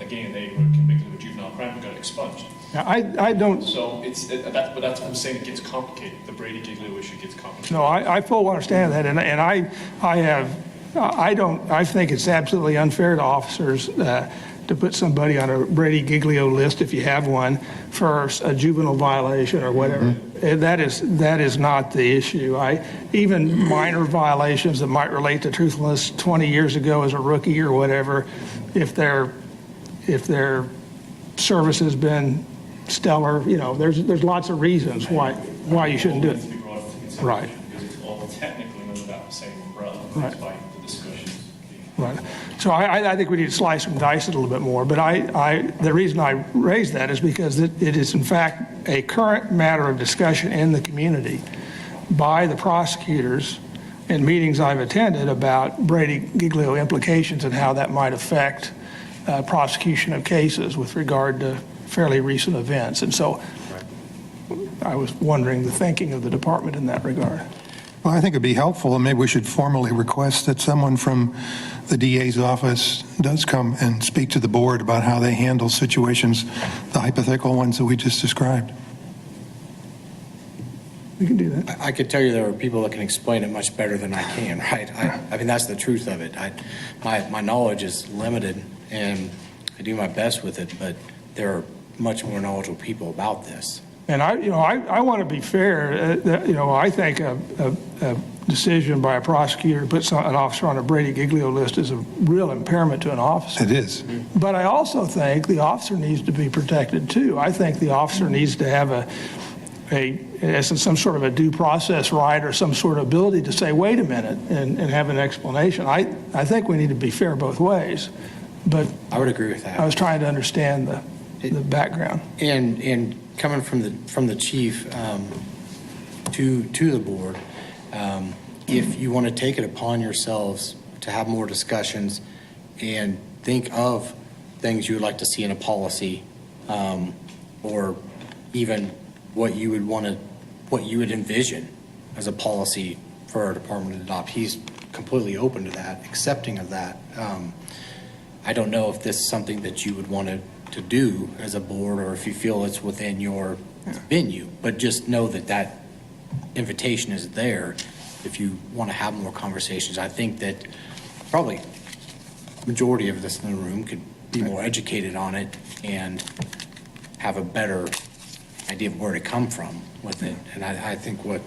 again, they were convicted of a juvenile crime and got expunged? Now, I don't. So but that's what I'm saying. It gets complicated. The Brady Giglio issue gets complicated. No, I fully understand that, and I think it's absolutely unfair to officers to put somebody on a Brady Giglio list, if you have one, for a juvenile violation or whatever. That is not the issue. Even minor violations that might relate to truthfulness 20 years ago as a rookie or whatever, if their service has been stellar, there's lots of reasons why you shouldn't do it. Right. Because it's all technically under that same umbrella. Right. That's why the discussions. Right. So I think we need to slice and dice it a little bit more. But the reason I raise that is because it is, in fact, a current matter of discussion in the community by the prosecutors in meetings I've attended about Brady Giglio implications and how that might affect prosecution of cases with regard to fairly recent events. And so I was wondering the thinking of the department in that regard. Well, I think it'd be helpful, and maybe we should formally request that someone from the DA's office does come and speak to the board about how they handle situations, the hypothetical ones that we just described. We can do that. I could tell you there are people that can explain it much better than I can, right? I mean, that's the truth of it. My knowledge is limited, and I do my best with it, but there are much more knowledgeable people about this. And I want to be fair. I think a decision by a prosecutor to put an officer on a Brady Giglio list is a real impairment to an officer. It is. But I also think the officer needs to be protected too. I think the officer needs to have some sort of a due process right, or some sort of ability to say, wait a minute, and have an explanation. I think we need to be fair both ways. But I would agree with that. I was trying to understand the background. And coming from the chief to the board, if you want to take it upon yourselves to have more discussions and think of things you would like to see in a policy, or even what you would envision as a policy for our department to adopt, he's completely open to that, accepting of that. I don't know if this is something that you would want to do as a board, or if you feel it's within your venue, but just know that invitation is there if you want to have more conversations. I think that probably majority of us in the room could be more educated on it and have a better idea of where to come from with it. And I think what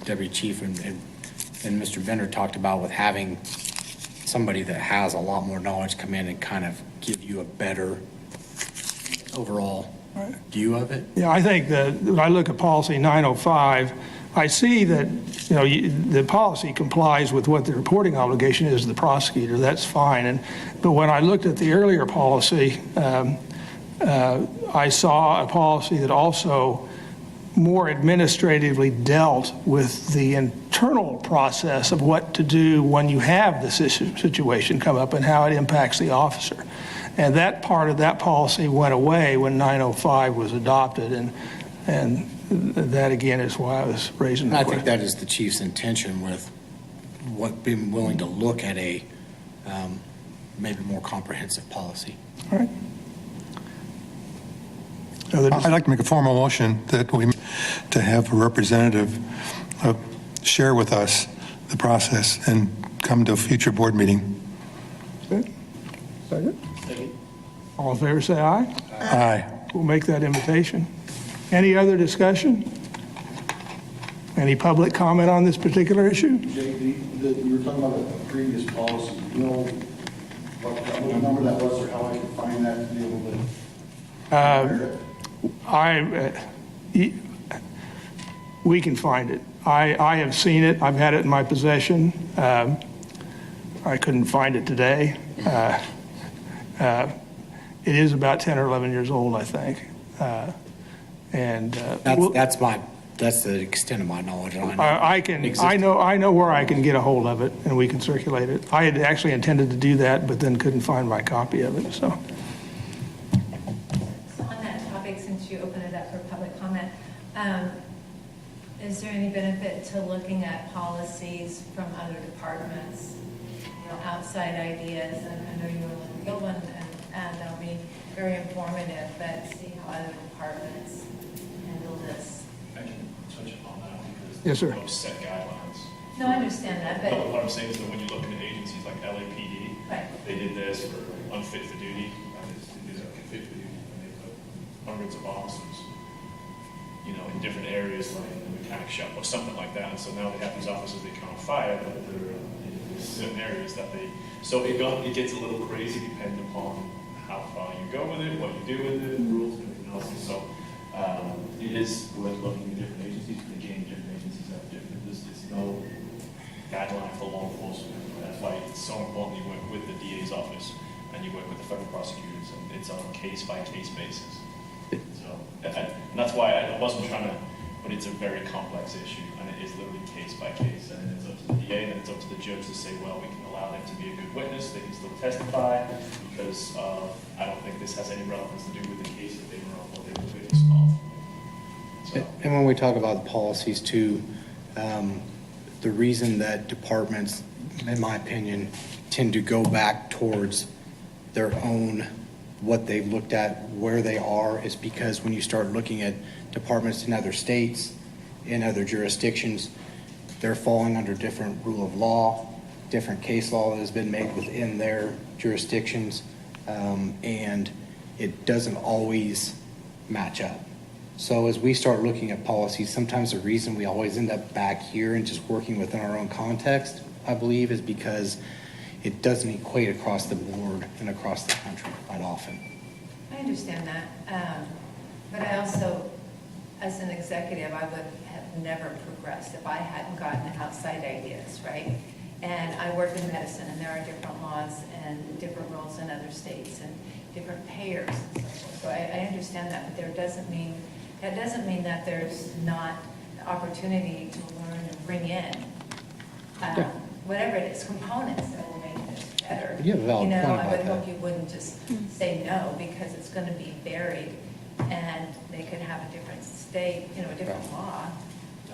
Deputy Chief and Mr. Bender talked about with having somebody that has a lot more knowledge come in and kind of give you a better overall view of it. Yeah, I think that when I look at policy 905, I see that, the policy complies with what the reporting obligation is to the prosecutor. That's fine. But when I looked at the earlier policy, I saw a policy that also more administratively dealt with the internal process of what to do when you have the situation come up and how it impacts the officer. And that part of that policy went away when 905 was adopted, and that again is why I was raising the I question. think that is the chief's intention with being willing to look at a maybe more comprehensive policy. All right. I'd like to make a formal motion that we, to have a representative share with us the process and come to a future board meeting. Second? All in favor, say aye. Aye. We'll make that invitation. Any other discussion? Any public comment on this particular issue? JD, you were talking about a previous policy. Do you know what number that was or how I could find that to be able to? We can find it. I have seen it. I've had it in my possession. I couldn't find it today. It is about 10 or 11 years old, I think. That's the extent of my knowledge on it. I know where I can get a hold of it, and we can circulate it. I had actually intended to do that, but then couldn't find my copy of it. So, on that topic, since you opened it up for public comment, is there any benefit to looking at policies from other departments? Outside ideas, and I know you were looking at one, and that'll be very informative, but see how other departments handle this. I can touch upon that because Yes, sir. those set guidelines. No, I understand that, But but, what I'm saying is that when you look at agencies like LAPD, right. they did this for unfit for duty, and they did it fit for duty, and they put hundreds of officers, in different areas like in the mechanic shop or something like that. And so now they have these officers they can't fire, but they're in certain areas that they. So it gets a little crazy depending upon how far you go with it, what you do with it, the rules and everything else. And so it is worth looking at different agencies, but again, different agencies have different. There's no guideline for law enforcement. That's why it's so important you work with the DA's office and you work with the federal prosecutors, and it's on a case-by-case basis. So, and that's why I wasn't trying to, but it's a very complex issue, and it is literally case-by-case, and it's up to the DA, and it's up to the judge to say, well, we can allow them to be a good witness, they can still testify, because I don't think this has any relevance to do with the case that they were on or they were witness on. So. And when we talk about the policies too, the reason that departments, in my opinion, tend to go back towards their own, what they've looked at, where they are, is because when you start looking at departments in other states, in other jurisdictions, they're falling under different rule of law, different case law that has been made within their jurisdictions, and it doesn't always match up. So as we start looking at policies, sometimes the reason we always end up back here and just working within our own context, I believe, is because it doesn't equate across the board and across the country quite often. I understand that, but I also, as an executive, I would have never progressed if I hadn't gotten outside ideas, right? And I work in medicine, and there are different laws and different rules in other states and different payers and so forth. So I understand that, but that doesn't mean that there's not the opportunity to learn and bring in whatever it is, components that will make this better. You have a valid point I about would that. hope you wouldn't just say no, because it's going to be buried, and they could have a different state, a different law.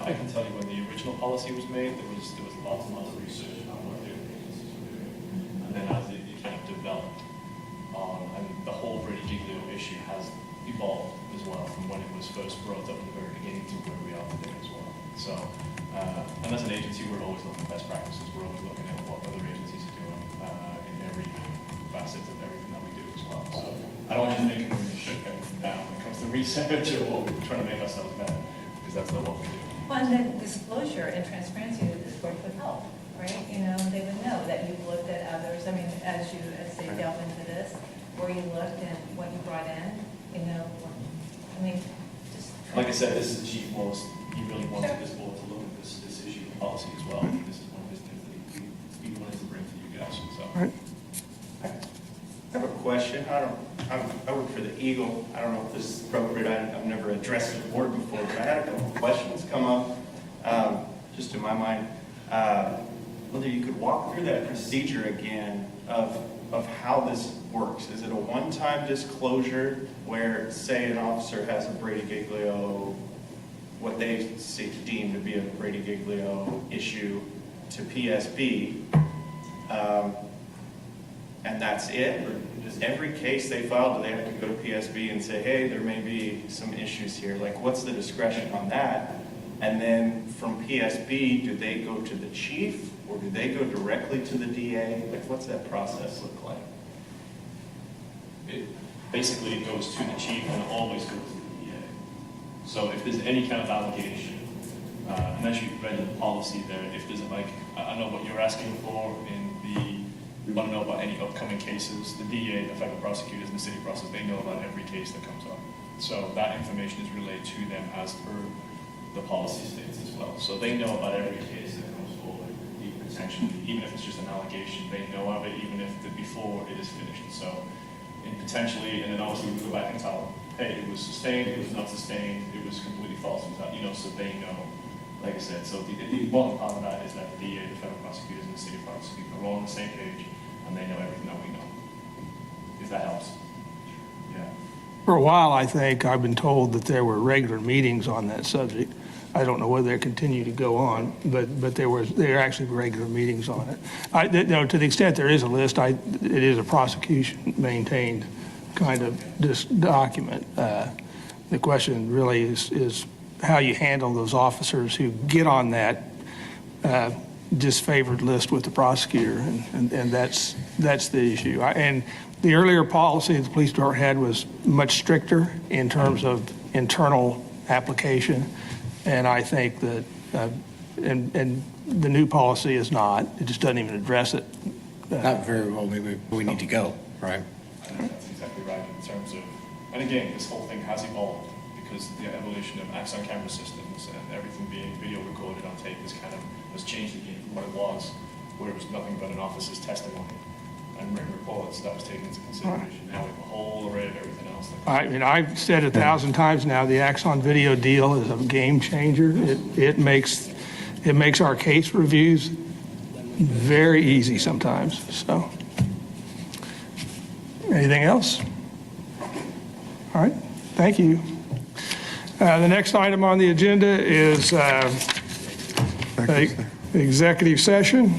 I can tell you when the original policy was made, there was lots and lots of research on what the agencies were doing. And then as it kind of developed, and the whole Brady Giglio issue has evolved as well from when it was first brought up in the very beginning to where we are today as well. So, and as an agency, we're always looking at best practices. We're always looking at what other agencies are doing in every research or what we're trying to make ourselves better, because that's not what we do. Well, and then disclosure and transparency to this board would help, right? You know, they would know that you've looked at others, I mean, as they delve into this, where you looked and what you brought in, you know, I mean, just. Like I said, this is the chief most, he really wanted this board to look at this issue of policy as well. This is one of his things that he wanted to bring to you guys, so. Right. I have a question. I work for the Eagle. I don't know if this is appropriate. I've never addressed the board before, but I had a couple of questions come up, just in my mind. Whether you could walk through that procedure again of how this works. Is it a one-time disclosure where, say, an officer has a Brady Giglio, what they deem to be a Brady Giglio issue to PSB, and that's it? Or does every case they file, do they have to go to PSB and say, hey, there may be some issues here? Like, what's the discretion on that? And then from PSB, do they go to the chief, or do they go directly to the DA? Like, what's that process look like? Basically, it goes to the chief and always goes to the DA. So if there's any kind of allegation, and as you've read in the policy there, if there's like, I know what you're asking for we want to know about any upcoming cases. The DA, the federal prosecutors, and the city process, they know about every case that comes up. So that information is relayed to them as per the policy states as well. So they know about every case that comes forward, potentially, even if it's just an allegation, they know of it, even if before it is finished. So, and potentially, and then obviously we go back and tell them, hey, it was sustained, it was not sustained, it was completely false, it was not, so they know. Like I said, so the important part of that is that the DA, the federal prosecutors, and the city prosecutors are all on the same page, and they know everything that we know. If that helps. Yeah. For a while, I think, I've been told that there were regular meetings on that subject. I don't know whether they continue to go on, but there are actually regular meetings on it. To the extent there is a list, it is a prosecution-maintained kind of this document. The question really is how you handle those officers who get on that disfavored list with the prosecutor, and that's the issue. And the earlier policy the police department had was much stricter in terms of internal application, and I think that and the new policy is not. It just doesn't even address it. Not very well. We need to go, right? That's exactly right in terms of, and again, this whole thing has evolved because the evolution of access camera systems and everything being video recorded on tape has changed the game from what it was, where it was nothing but an officer's testimony and written reports that was taken into consideration. Now we have a whole array of everything else. I've said 1,000 times now, the Axon video deal is a game changer. It makes our case reviews very easy sometimes. So, anything else? All right, thank you. The next item on the agenda is executive session.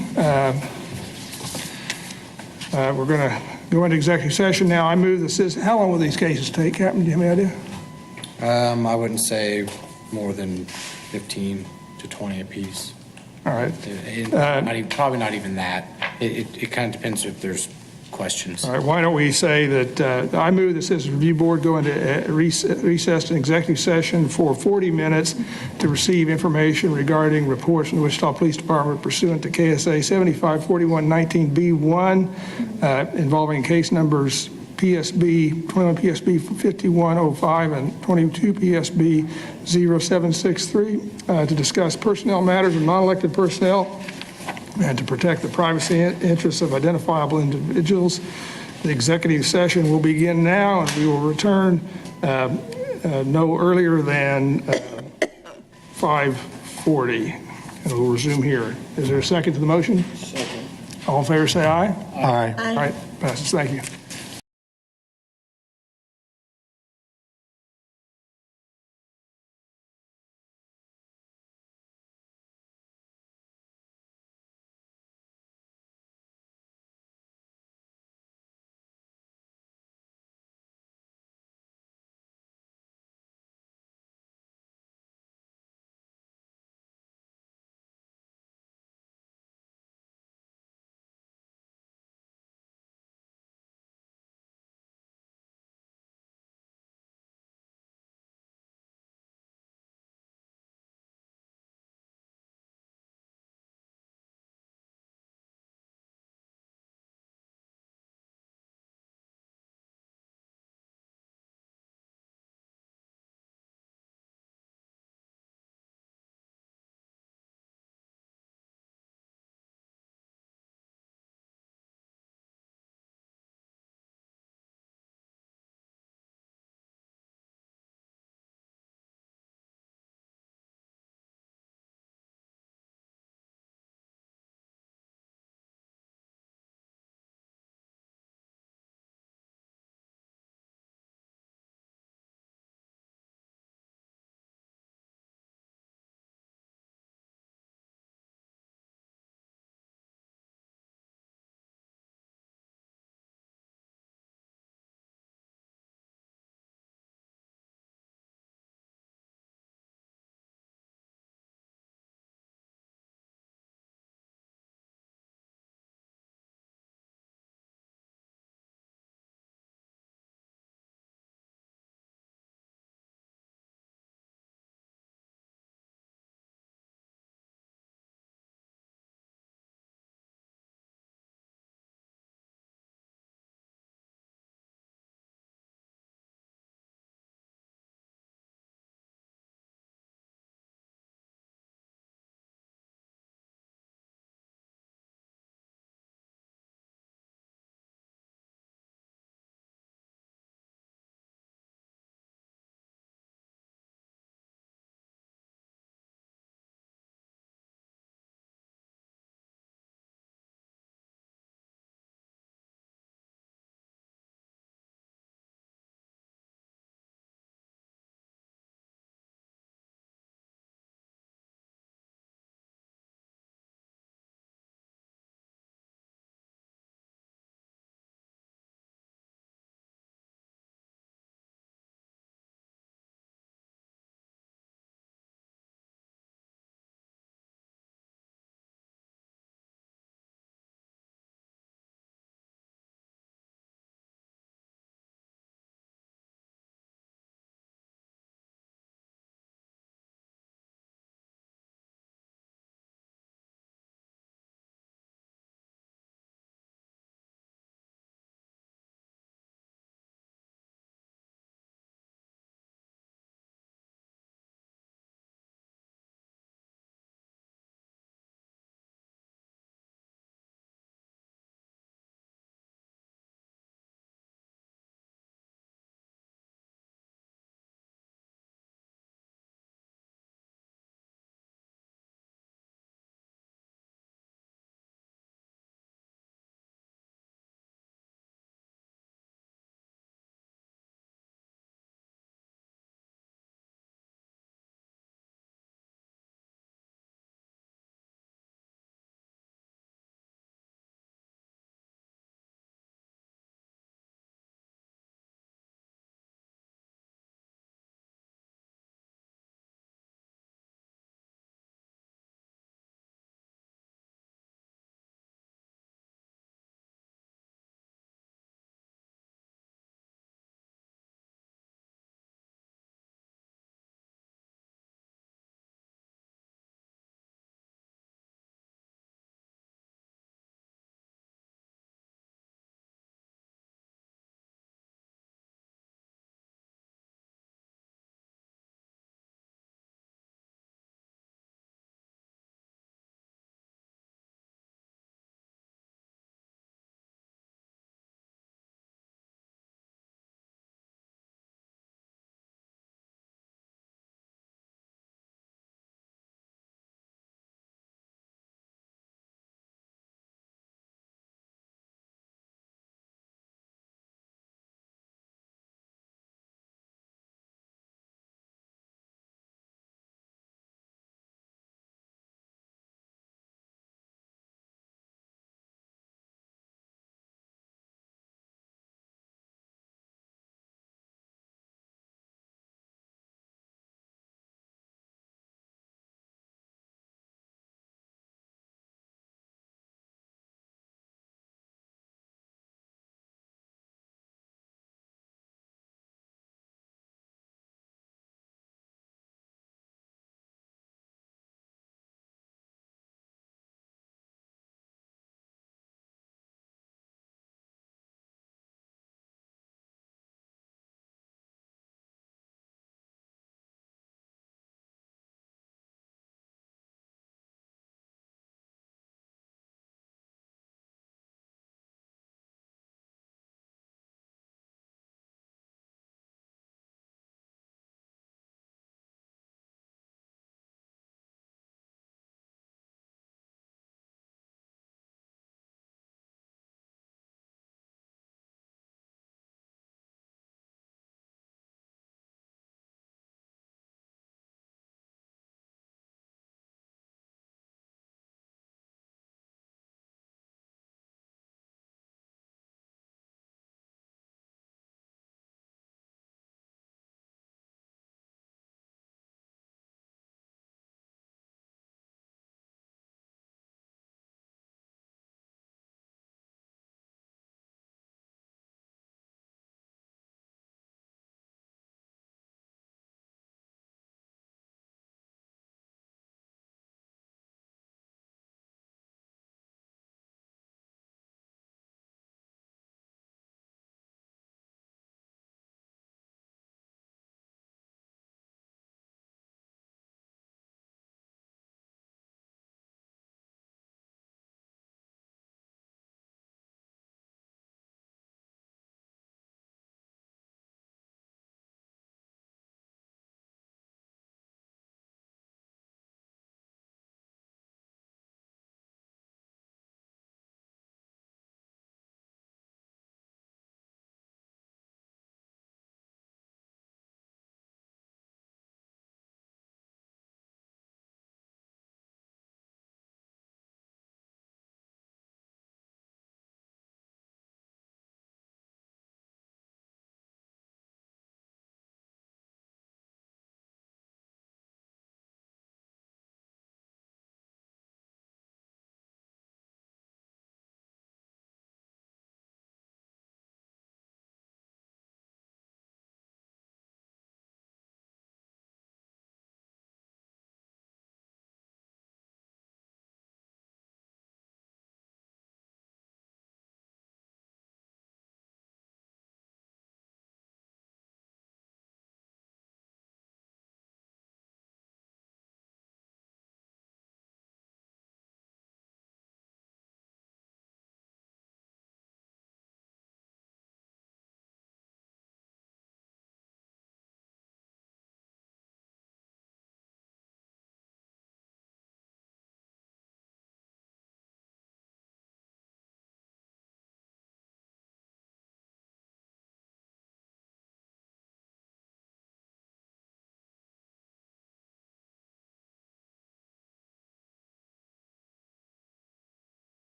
We're going to go into executive session now. I move this. How long will these cases take, Captain? Do you have any idea? I wouldn't say more than 15 to 20 apiece. All right. Probably not even that. It kind of depends if there's questions. All right, why don't we say that I move the Citizens Review Board go into recessed executive session for 40 minutes to receive information regarding reports from the Wichita Police Department pursuant to KSA 754119B1 involving case numbers PSB 21 PSB 5105 and 22 PSB 0763 to discuss personnel matters of non-elected personnel and to protect the privacy interests of identifiable individuals. The executive session will begin now, and we will return no earlier than 5:40, and we'll resume here. Is there a second to the motion? Second. All in favor, say aye. Aye. All right, passes. Thank you.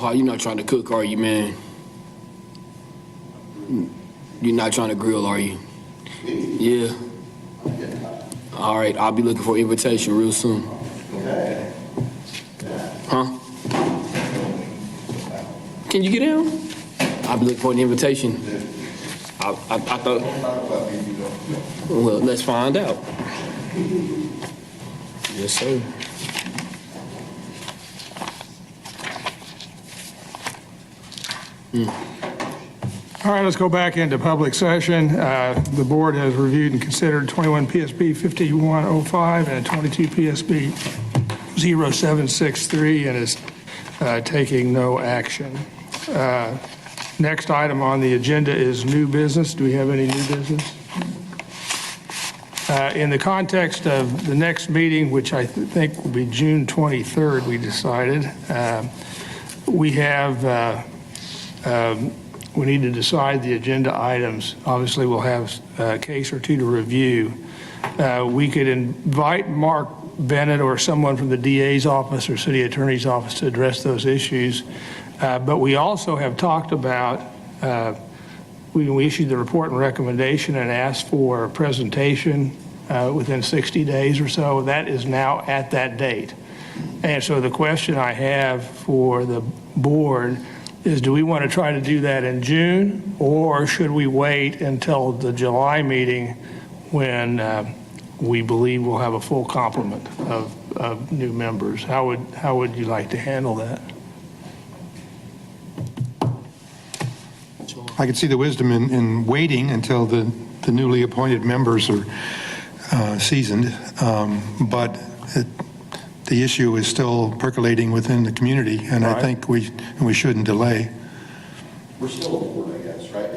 Paul, you're not trying to cook, are you, man? You're not trying to grill, are you? Yeah. All right, I'll be looking for an invitation real soon. Huh? Can you get down? I'll be looking for an invitation. I thought. Well, let's find out. Yes, sir. All right, let's go back into public session. The board has reviewed and considered 21 PSB 5105 and 22 PSB 0763 and is taking no action. Next item on the agenda is new business. Do we have any new business? In the context of the next meeting, which I think will be June 23rd, we decided, we need to decide the agenda items. Obviously, we'll have a case or two to review. We could invite Mark Bennett or someone from the DA's office or city attorney's office to address those issues. But we also have talked about, we issued the report and recommendation and asked for a presentation within 60 days or so. That is now at that date. And so the question I have for the board is, do we want to try to do that in June, or should we wait until the July meeting when we believe we'll have a full complement of new members? How would you like to handle that? I could see the wisdom in waiting until the newly appointed members are seasoned, but the issue is still percolating within the community, and I think we shouldn't delay. We're still a board, I guess, right?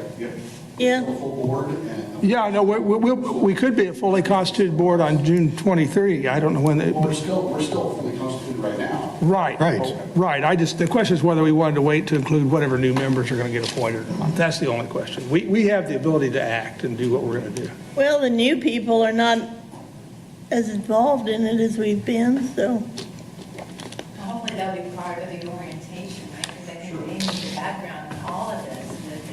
Yeah. Still a full board. Yeah, no, we could be a fully constituted board on June 23. I don't know when. We're still fully constituted right now. Right. The question is whether we wanted to wait to include whatever new members are going to get appointed or not. That's the only question. We have the ability to act and do what we're going to do. Well, the new people are not as involved in it as we've been, so. Hopefully they'll be part of the orientation, right? Because I think they need the background in all of this.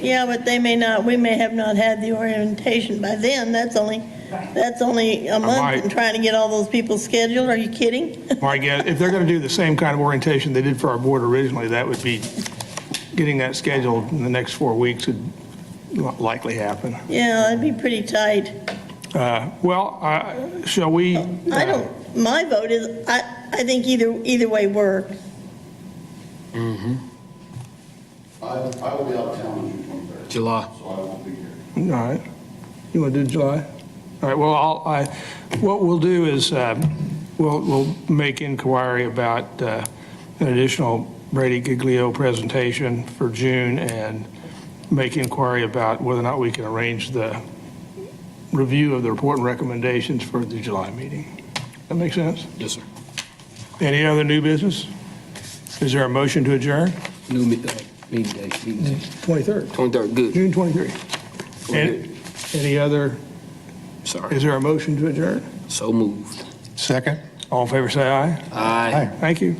Yeah, but they may not, we may have not had the orientation by then. That's only a month and trying to get all those people scheduled. Are you kidding? I guess if they're going to do the same kind of orientation they did for our board originally, that would be getting that scheduled in the next 4 weeks would likely happen. Yeah, that'd be pretty tight. Shall we? My vote is, I think either way works. Mm-hmm. I will be out of town on June 23rd. July. So I won't be here. All right. You want to do July? All right. Well, what we'll do is we'll make inquiry about an additional Brady Giglio presentation for June and make inquiry about whether or not we can arrange the review of the report and recommendations for the July meeting. That make sense? Yes, sir. Any other new business? Is there a motion to adjourn? New meeting date. 23rd. 23rd, good. June 23rd. Any other? Sorry. Is there a motion to adjourn? So moved. Second? All in favor, say aye. Aye. Thank you.